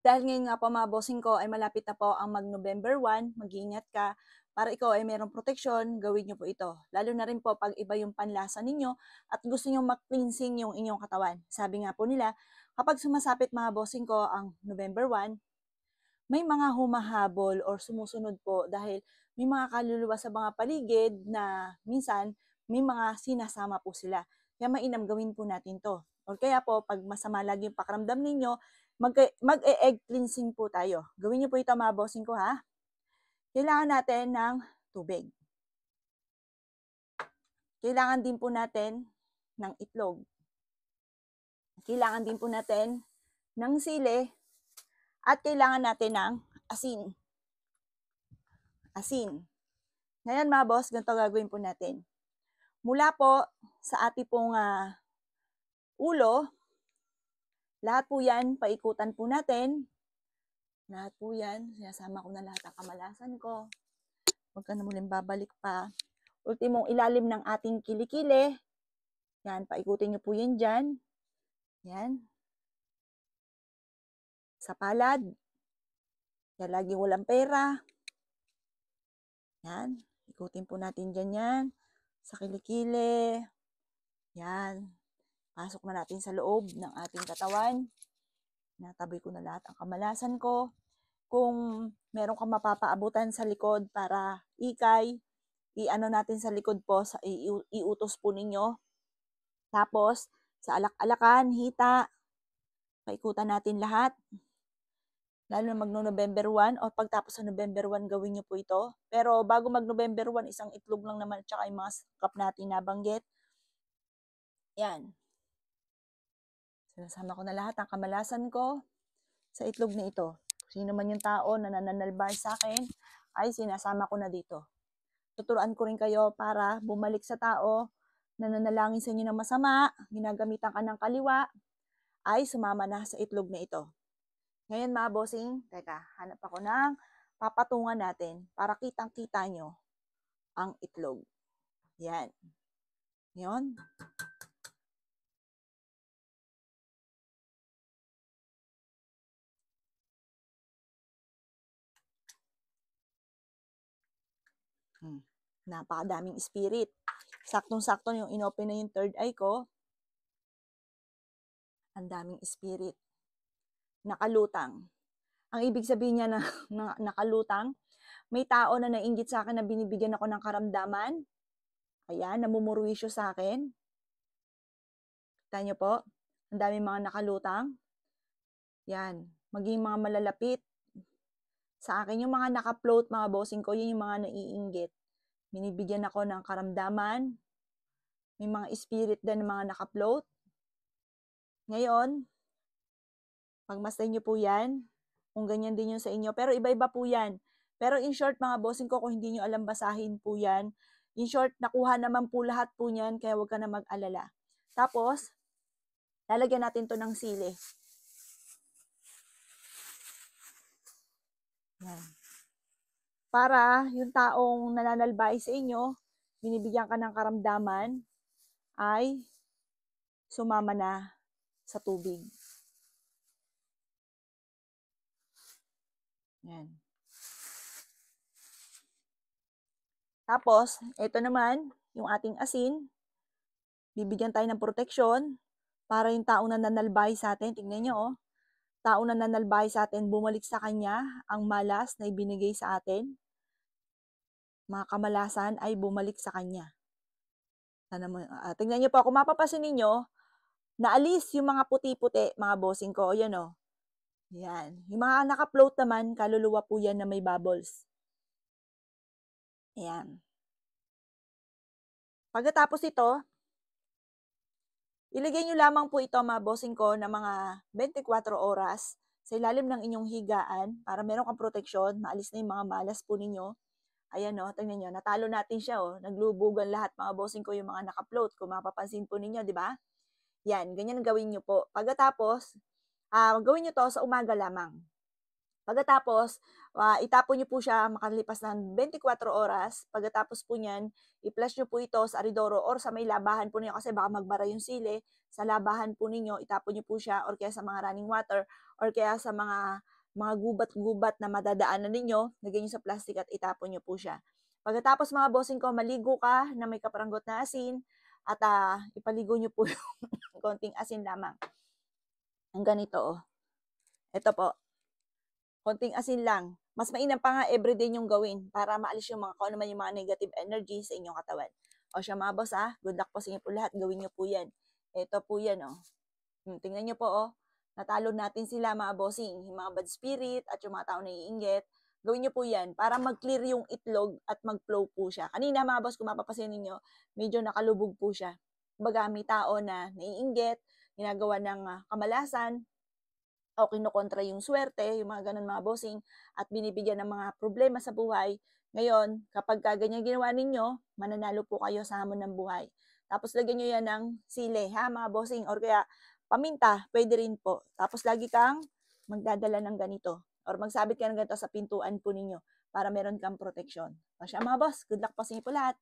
Dahil ngayon nga po mga bossing ko ay malapit na po ang mag-November 1, mag-iingat ka. Para ikaw ay mayroong proteksyon, gawin niyo po ito. Lalo na rin po pag iba yung panlasa ninyo at gusto niyo mag-cleansing yung inyong katawan. Sabi nga po nila, kapag sumasapit mga bossing ko ang November 1, may mga humahabol or sumusunod po dahil may mga kaluluwa sa mga paligid na minsan may mga sinasama po sila. Kaya mainam gawin po natin to. Or kaya po, pag masama lagi yung pakiramdam ninyo, mag-egg cleansing po tayo. Gawin niyo po ito mga bossing ko ha. Kailangan natin ng tubig. Kailangan din po natin ng itlog. Kailangan din po natin ng sili at kailangan natin ng asin. Asin. Ngayon mga boss, ganito gagawin po natin. Mula po sa ating pong ulo, lahat po yan, paikutan po natin. Lahat po yan, sinasama ko na lahat ang kamalasan ko. Huwag ka na muling babalik pa. Ultimong ilalim ng ating kilikili. Yan, paikutin nyo po yan dyan. Yan. Sa palad. Yan, laging walang pera. Yan. Ikutin po natin dyan yan. Sa kilikili. Yan. Pasok na natin sa loob ng ating katawan. Nataboy ko na lahat ang kamalasan ko. Kung meron kang mapapaabutan sa likod para ikay, i-ano natin sa likod po, iutos po ninyo. Tapos, sa alak-alakan, hita, paikutan natin lahat. Lalo na mag-November 1 o pagtapos sa November 1 gawin nyo po ito. Pero bago mag-November 1, isang itlog lang naman at saka yung mga sakap natin nabanggit. Yan. Sinasama ko na lahat ang kamalasan ko sa itlog na ito. Sino man yung tao na nananalbar sa akin, ay sinasama ko na dito. Tuturuan ko rin kayo para bumalik sa tao na nanalangin sa inyo ng masama, ginagamitan ka ng kaliwa, ay sumama na sa itlog na ito. Ngayon mga bossing, teka, hanap ako ng papatungan natin para kitang-kita nyo ang itlog. Yan. Yun. Napakadaming spirit. Saktong-sakto yung inopen na yung third eye ko. Ang daming spirit. Nakalutang. Ang ibig sabihin niya na nakalutang, may tao na nainggit sa akin na binibigyan ako ng karamdaman. Ayan, namumurwisyo sa akin. Kita niyo po, ang daming mga nakalutang. Yan, maging mga malalapit sa akin. Yung mga naka-float, mga bossing ko, yun yung mga naiinggit. Binibigyan ako ng karamdaman. May mga spirit din ng mga naka-float. Ngayon, pagmasdan nyo po yan, kung ganyan din yun sa inyo. Pero iba-iba po yan. Pero in short, mga bossing ko, kung hindi nyo alam basahin po yan, in short, nakuha naman po lahat po yan, kaya huwag ka na mag-alala. Tapos, lalagyan natin to ng sili. Yan. Para yung taong nananalbay sa inyo, binibigyan ka ng karamdaman, ay sumama na sa tubig. Yan. Tapos, ito naman, yung ating asin, bibigyan tayo ng proteksyon para yung taong nananalbay sa atin, tingnan nyo, taong nananalbay sa atin, bumalik sa kanya ang malas na ibinigay sa atin. Mga kamalasan ay bumalik sa kanya. Tingnan nyo po, kung mapapasin ninyo, naalis yung mga puti-puti, mga bossing ko, yan o. Yan. Yung mga naka-float naman, kaluluwa po yan na may bubbles. Ayan. Pagkatapos ito, ilagay nyo lamang po ito mga bossing ko na mga 24 oras sa ilalim ng inyong higaan para meron kang proteksyon, maalis na yung mga malas po ninyo. Ayan o, tingnan nyo, natalo natin siya o, naglubugan lahat mga bossing ko yung mga naka-float, kung mapapansin po ninyo, di ba? Yan, ganyan gawin nyo po. Pagkatapos, gawin nyo to sa umaga lamang. Pagkatapos, itapon nyo po siya makalipas ng 24 oras. Pagkatapos po niyan, i-flush nyo po ito sa aridoro or sa may labahan po ninyo kasi baka magbara yung sili. Sa labahan po ninyo, itapon nyo po siya or kaya sa mga running water or kaya sa mga mga gubat-gubat na madadaanan ninyo, lagyan nyo sa plastic at itapon nyo po siya. Pagkatapos mga bossing ko, maligo ka na may kaparanggot na asin at ipaligo nyo po yung konting asin lamang. Ang ganito oh. Ito po, konting asin lang. Mas mainam pa nga everyday yung gawin para maalis yung mga kung ano man yung mga negative energy sa inyong katawan. O siya mga boss good luck po sa inyo po lahat. Gawin nyo po yan. Ito po yan oh. Tingnan nyo po oh. Natalo natin sila mga bossing, yung mga bad spirit at yung mga tao na iinggit. Gawin nyo po yan para mag-clear yung itlog at mag-flow po siya. Kanina mga boss, kung mapapasin ninyo, medyo nakalubog po siya. Kumbaga may tao na naiinggit, ginagawa ng kamalasan, o kinukontra yung swerte, yung mga ganun mga bossing, at binibigyan ng mga problema sa buhay. Ngayon, kapag ganyan ginawa ninyo, mananalo po kayo sa hamon ng buhay. Tapos lagyan nyo yan ng sili, ha mga bossing, or kaya paminta, pwede rin po. Tapos lagi kang magdadala ng ganito, or magsabit ka ng ganito sa pintuan po ninyo para meron kang proteksyon. O siya mga boss, good luck po sa inyo po lahat.